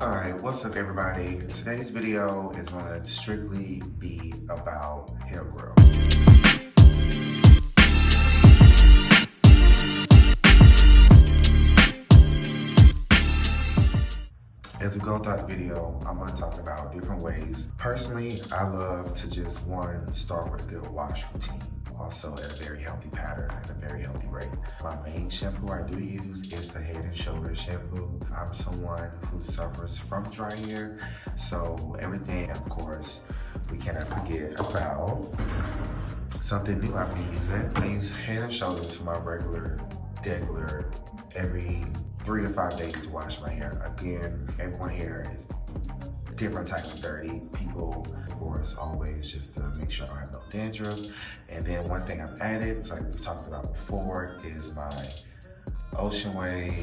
Alright, what's up everybody? Today's video is going to strictly be about hair growth. As we go throughout the video, I'm going to talk about different ways. Personally, I love to just start with a good wash routine. Also at a very healthy pattern at a very healthy rate. My main shampoo I do use is the Head and Shoulders shampoo. I'm someone who suffers from dry hair, so everything, of course, we cannot forget about something new I've been using. I use Head and Shoulders for my regular every 3 to 5 days to wash my hair. Again, everyone's hair is different types of dirty. People, of course, always just to make sure I don't have no dandruff. And then one thing I've added, it's like we talked about before, is my Ocean Wave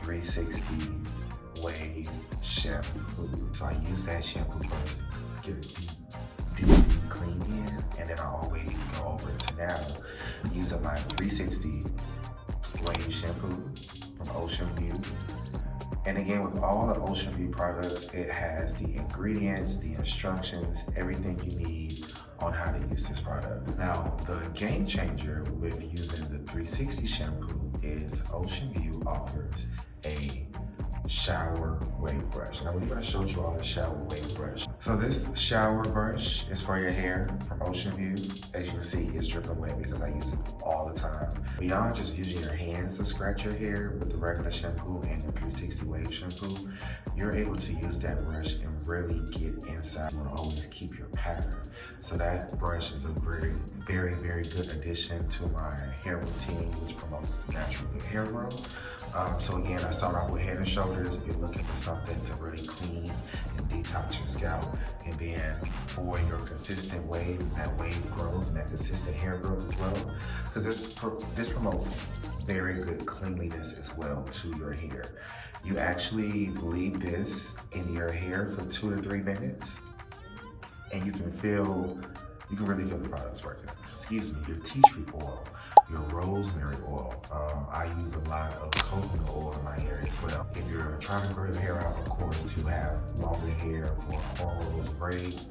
360 Wave shampoo. So I use that shampoo first, get it deep clean in, and then I always go over to now using my 360 Wave shampoo from Ocean View. And again, with all the Ocean View products, it has the ingredients, the instructions, everything you need on how to use this product. Now, the game changer with using the 360 shampoo is Ocean View offers a shower wave brush. And I believe I showed you all the shower wave brush. So this shower brush is for your hair from Ocean View. As you can see, it's dripping wet because I use it all the time. Beyond just using your hands to scratch your hair with the regular shampoo and the 360 wave shampoo, you're able to use that brush and really get inside. You want to always keep your pattern. So that brush is a very, very, very good addition to my hair routine, which promotes natural good hair growth. So again, I start off with Head and Shoulders if you're looking for something to really clean and detox your scalp. And then for your consistent wave, that wave growth and that consistent hair growth as well. Because this promotes very good cleanliness as well to your hair. You actually leave this in your hair for 2 to 3 minutes and you can really feel the products working. Excuse me, your tea tree oil, your rosemary oil. I use a lot of coconut oil in my hair as well. If you're trying to grow your hair out, of course, to have longer hair for cornrows, braids,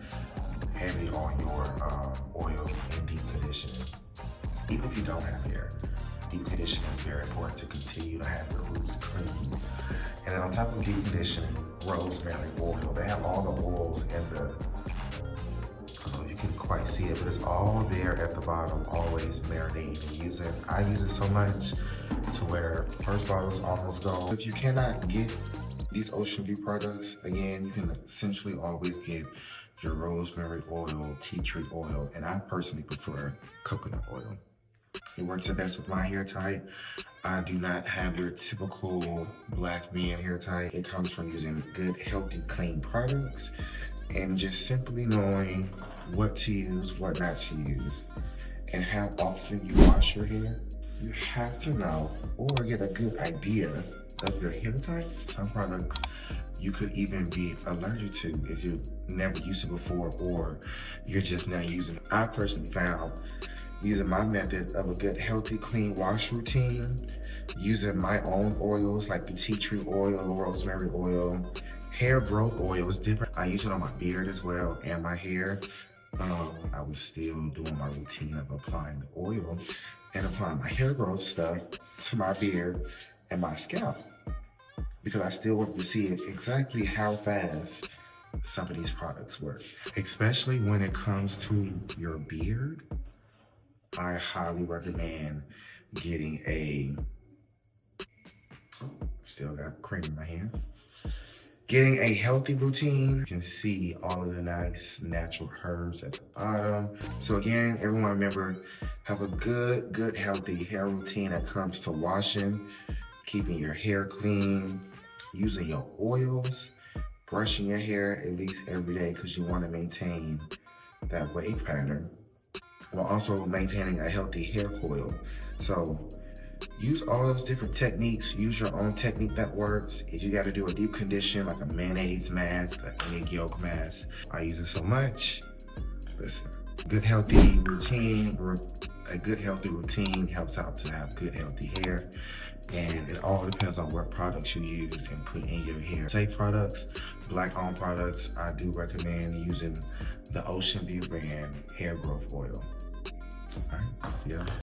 heavy on your oils and deep conditioning. Even if you don't have hair, deep conditioning is very important to continue to have your roots clean. And then on top of deep conditioning, rosemary oil. They have all the oils and you can quite see it, but it's all there at the bottom, always marinating and using. I use it so much to where first bottle's almost gone. If you cannot get these Ocean View products, again, you can essentially always get your rosemary oil, tea tree oil, and I personally prefer coconut oil. It works the best with my hair type. I do not have your typical black man hair type. It comes from using good, healthy, clean products and just simply knowing what to use, what not to use, and how often you wash your hair. You have to know or get a good idea of your hair type. Some products you could even be allergic to if you've never used it before or you're just not using it. I personally found using my method of a good, healthy, clean wash routine, using my own oils like the tea tree oil, rosemary oil, hair growth oil is different. I use it on my beard as well and my hair. I was still doing my routine of applying the oil and applying my hair growth stuff to my beard and my scalp because I still want to see exactly how fast some of these products work. Especially when it comes to your beard, I highly recommend getting still got cream in my hand. Getting a healthy routine. You can see all of the nice natural herbs at the bottom. So again, everyone remember, have a good, healthy hair routine that comes to washing, keeping your hair clean, using your oils, brushing your hair at least every day because you want to maintain that wave pattern while also maintaining a healthy hair coil. So use all those different techniques. Use your own technique that works. If you got to do a deep condition like a mayonnaise mask, an egg yolk mask, I use it so much. Listen, good healthy routine. A good healthy routine helps out to have good healthy hair. And it all depends on what products you use and put in your hair. Safe products Black-owned products, I do recommend using the Ocean View brand hair growth oil. All right, see ya.